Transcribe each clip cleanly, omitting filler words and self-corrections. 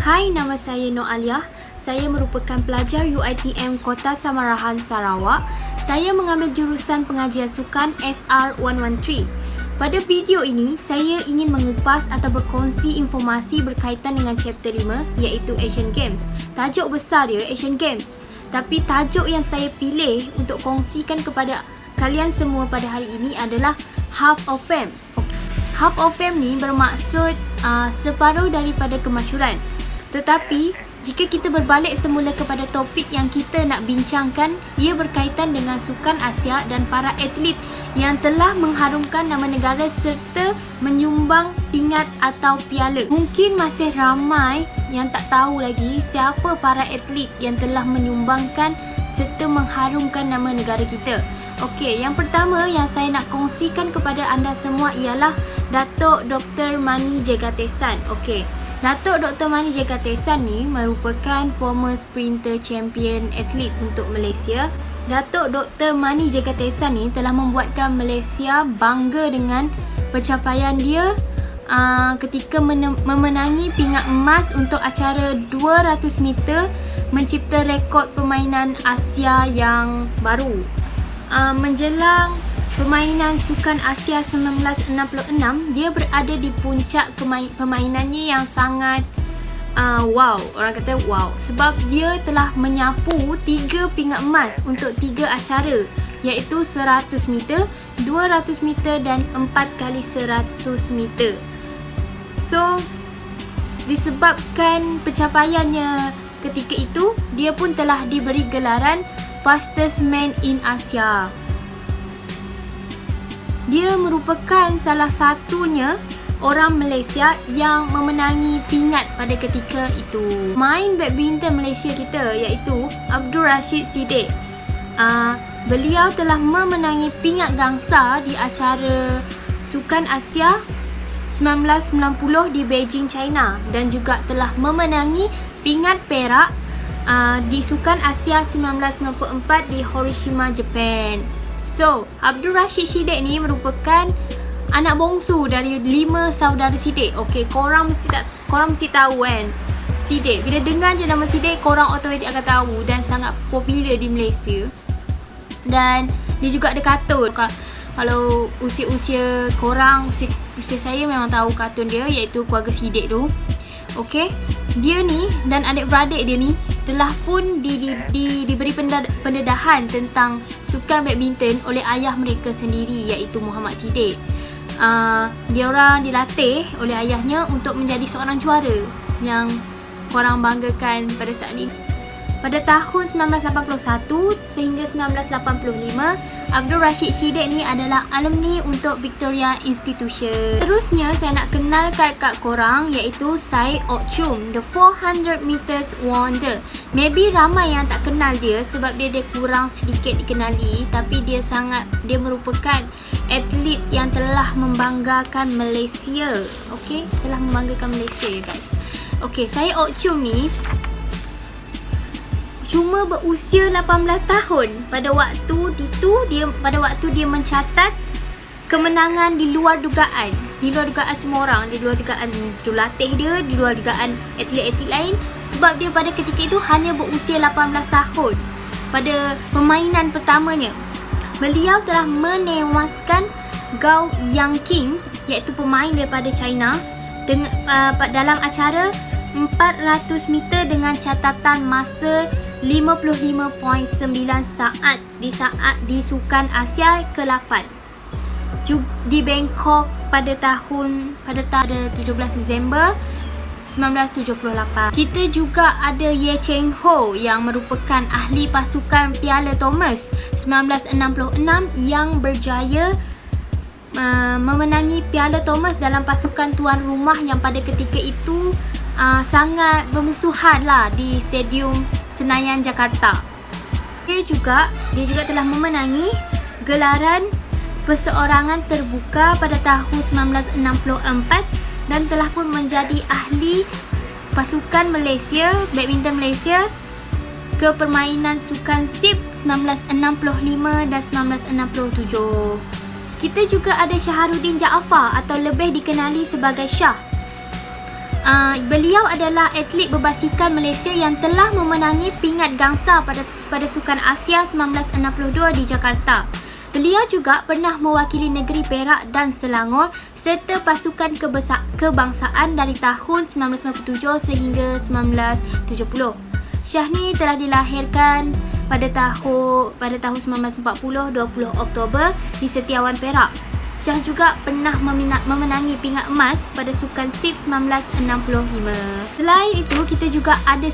Hai, nama saya Nur Aliyah. Saya merupakan pelajar UiTM Kota Samarahan, Sarawak. Saya mengambil jurusan pengajian sukan SR113. Pada video ini, saya ingin mengupas atau berkongsi informasi berkaitan dengan chapter 5 iaitu Asian Games. Tajuk besar dia Asian Games. Tapi tajuk yang saya pilih untuk kongsikan kepada kalian semua pada hari ini adalah Half of Fame. Half of Fame ni bermaksud separuh daripada kemasyhuran. Tetapi, jika kita berbalik semula kepada topik yang kita nak bincangkan, ia berkaitan dengan sukan Asia dan para atlet yang telah mengharumkan nama negara serta menyumbang pingat atau piala. Mungkin masih ramai yang tak tahu lagi siapa para atlet yang telah menyumbangkan serta mengharumkan nama negara kita. Okey, yang pertama yang saya nak kongsikan kepada anda semua ialah Datuk Dr. Mani Jegatesan. Okey. Datuk Dr. Mani Jegatesan ni merupakan former sprinter champion atlet untuk Malaysia. Datuk Dr. Mani Jegatesan ni telah membuatkan Malaysia bangga dengan pencapaian dia ketika memenangi pingat emas untuk acara 200 meter, mencipta rekod permainan Asia yang baru. Menjelang permainan Sukan Asia 1966, dia berada di puncak permainannya yang sangat wow. Orang kata wow sebab dia telah menyapu 3 pingat emas untuk 3 acara iaitu 100 meter, 200 meter dan 4x100 meter. So, disebabkan pencapaiannya ketika itu, dia pun telah diberi gelaran Fastest Man in Asia. Dia merupakan salah satunya orang Malaysia yang memenangi pingat pada ketika itu. Main badminton Malaysia kita iaitu Abdul Rashid Siddiq. Beliau telah memenangi pingat gangsa di acara Sukan Asia 1990 di Beijing, China dan juga telah memenangi pingat perak di Sukan Asia 1994 di Hiroshima, Japan. So, Abdul Rashid Siddiq ni merupakan anak bongsu dari 5 saudara Siddiq. Okey, korang mesti tahu kan Siddiq. Bila dengar je nama Siddiq, korang automatik akan tahu dan sangat popular di Malaysia. Dan dia juga ada kartun. Kalau usia-usia korang, usia saya memang tahu kartun dia iaitu Keluarga Siddiq tu. Okey, dia ni dan adik-beradik dia ni telah pun diberi pendedahan tentang sukan badminton oleh ayah mereka sendiri iaitu Muhammad Siddiq. Diorang dilatih oleh ayahnya untuk menjadi seorang juara yang korang banggakan pada saat ini. Pada tahun 1981 sehingga 1985, Abdul Rashid Siddiq ni adalah alumni untuk Victoria Institution. Terusnya saya nak kenalkan kat korang iaitu Sai Ok Chum, the 400 meters wonder. Maybe ramai yang tak kenal dia sebab dia kurang sedikit dikenali, tapi dia merupakan atlet yang telah membanggakan Malaysia. Okey, telah membanggakan Malaysia guys. Okey, Sai Ok Chum ni cuma berusia 18 tahun pada waktu dia mencatat kemenangan di luar dugaan semua orang, di luar dugaan jurulatih dia, di luar dugaan atlet-atlet lain sebab dia pada ketika itu hanya berusia 18 tahun. Pada permainan pertamanya, beliau telah menewaskan Gao Yangqing iaitu pemain daripada China dalam acara 400 meter dengan catatan masa 55.9 saat di Sukan Asia ke-8 di Bangkok pada 17 Disember 1978. Kita juga ada Ye Cheng Ho yang merupakan ahli pasukan Piala Thomas 1966 yang berjaya memenangi Piala Thomas dalam pasukan tuan rumah yang pada ketika itu sangat bermusuhan lah di Stadium Senayan, Jakarta. Dia juga telah memenangi gelaran perseorangan terbuka pada tahun 1964 dan telah pun menjadi ahli pasukan Malaysia, badminton Malaysia ke permainan Sukan SEA 1965 dan 1967. Kita juga ada Syaharuddin Jaafar atau lebih dikenali sebagai Shah. Beliau adalah atlet berbasikal Malaysia yang telah memenangi pingat gangsa pada Sukan Asia 1962 di Jakarta. Beliau juga pernah mewakili negeri Perak dan Selangor serta pasukan kebangsaan dari tahun 1997 sehingga 1970. Syahni telah dilahirkan pada tahun 1940, 20 Oktober di Setiawan, Perak. Syah juga pernah memenangi pingat emas pada Sukan SEA 1965. Selain itu, kita juga ada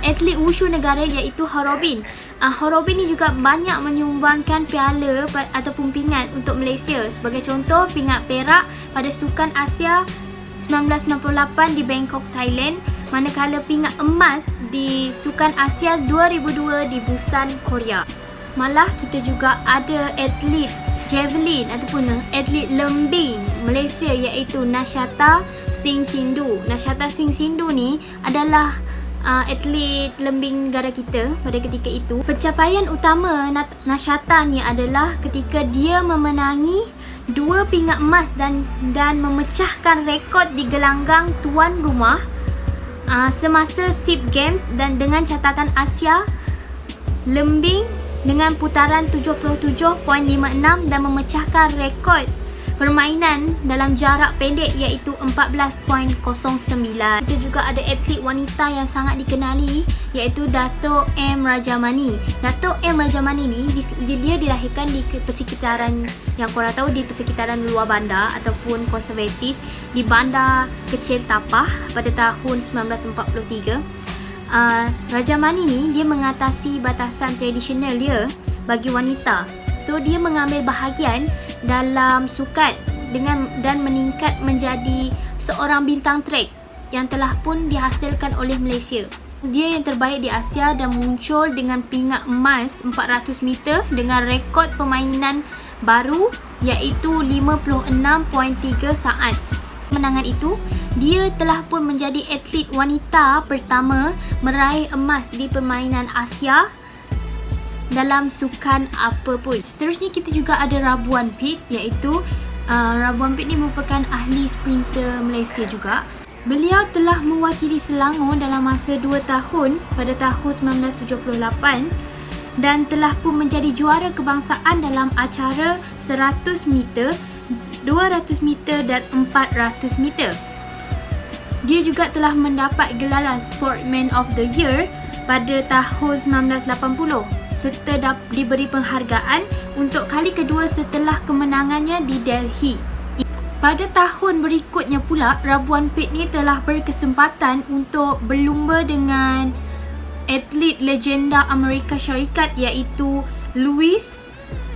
atlet wushu negara iaitu Horobin. Horobin ni juga banyak menyumbangkan piala ataupun pingat untuk Malaysia. Sebagai contoh, pingat perak pada Sukan Asia 1998 di Bangkok, Thailand, manakala pingat emas di Sukan Asia 2002 di Busan, Korea. Malah kita juga ada atlet javelin ataupun atlet lembing Malaysia iaitu Nashata Singh Sindhu. Nashata Singh Sindhu ni adalah atlet lembing negara kita pada ketika itu. Pencapaian utama Nashata ni adalah ketika dia memenangi 2 pingat emas dan memecahkan rekod di gelanggang tuan rumah semasa SEA Games dan dengan catatan Asia lembing dengan putaran 77.56 dan memecahkan rekod permainan dalam jarak pendek iaitu 14.09. Kita juga ada atlet wanita yang sangat dikenali iaitu Dato' M. Rajamani. Dato' M. Rajamani ni dia dilahirkan di persekitaran yang korang tahu, di persekitaran luar bandar ataupun konservatif di Bandar Kecil Tapah pada tahun 1943. Rajamani ni dia mengatasi batasan tradisional dia bagi wanita. So dia mengambil bahagian dalam sukan dan meningkat menjadi seorang bintang trek yang telah pun dihasilkan oleh Malaysia. Dia yang terbaik di Asia dan muncul dengan pingat emas 400 meter dengan rekod permainan baru iaitu 56.3 saat. Menangan itu, dia telah pun menjadi atlet wanita pertama meraih emas di permainan Asia dalam sukan apapun. Seterusnya kita juga ada Rabuan Pit iaitu Rabuan Pit ni merupakan ahli sprinter Malaysia juga. Beliau telah mewakili Selangor dalam masa 2 tahun pada tahun 1978 dan telah pun menjadi juara kebangsaan dalam acara 100 meter, 200 meter dan 400 meter. Dia juga telah mendapat gelaran Sportsman of the Year pada tahun 1980 serta diberi penghargaan untuk kali kedua setelah kemenangannya di Delhi. Pada tahun berikutnya pula, Rabuan Pit ni telah berkesempatan untuk berlumba dengan atlet legenda Amerika Syarikat iaitu Lewis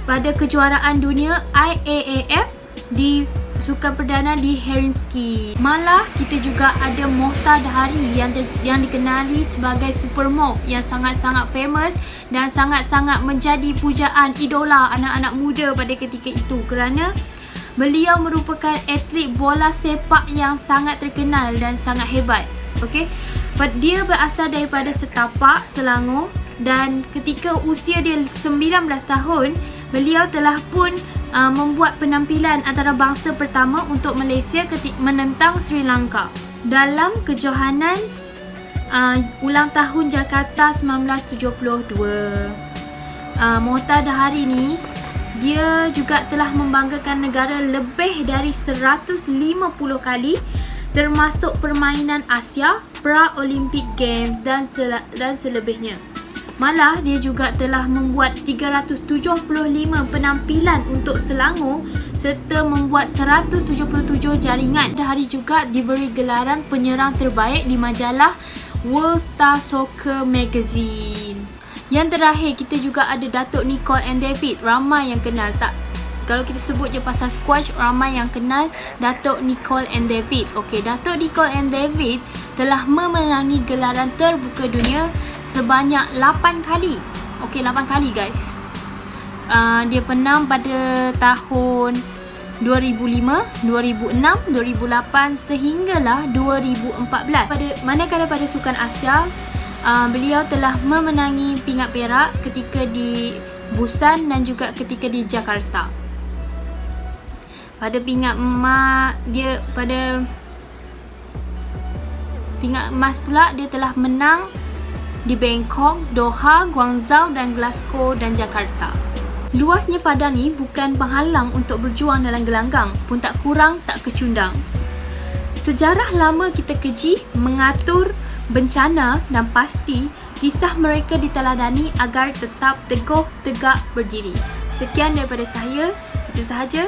pada kejuaraan dunia IAAF di sukan perdana di Helsinki. Malah kita juga ada Mohtar Dahari yang dikenali sebagai Supermok yang sangat-sangat famous dan sangat-sangat menjadi pujaan idola anak-anak muda pada ketika itu kerana beliau merupakan atlet bola sepak yang sangat terkenal dan sangat hebat. Okey. Dia berasal daripada Setapak, Selangor dan ketika usia dia 19 tahun, beliau telah pun membuat penampilan antarabangsa pertama untuk Malaysia ketika menentang Sri Lanka dalam kejohanan ulang tahun Jakarta 1972. Mohtar Dahari ni dia juga telah membanggakan negara lebih dari 150 kali termasuk permainan Asia, Pra-Olympic Games dan selebihnya. Malah dia juga telah membuat 375 penampilan untuk Selangor serta membuat 177 jaringan. Dahari juga diberi gelaran penyerang terbaik di majalah World Star Soccer Magazine. Yang terakhir kita juga ada Dato' Nicole and David. Ramai yang kenal tak? Kalau kita sebut je pasal squash, ramai yang kenal Dato' Nicole and David. Okey, Dato' Nicole and David telah memenangi gelaran terbuka dunia sebanyak 8 kali. Okey, 8 kali guys. Dia menang pada tahun 2005, 2006, 2008 sehinggalah 2014. Manakala pada Sukan Asia, beliau telah memenangi pingat perak ketika di Busan dan juga ketika di Jakarta. Pada pingat emas dia pada Pingat emas pula dia telah menang di Bangkok, Doha, Guangzhou dan Glasgow dan Jakarta. Luasnya padang ni bukan penghalang untuk berjuang dalam gelanggang, pun tak kurang tak kecundang. Sejarah lama kita keji mengatur bencana dan pasti kisah mereka diteladani agar tetap teguh tegak berdiri. Sekian daripada saya, itu sahaja.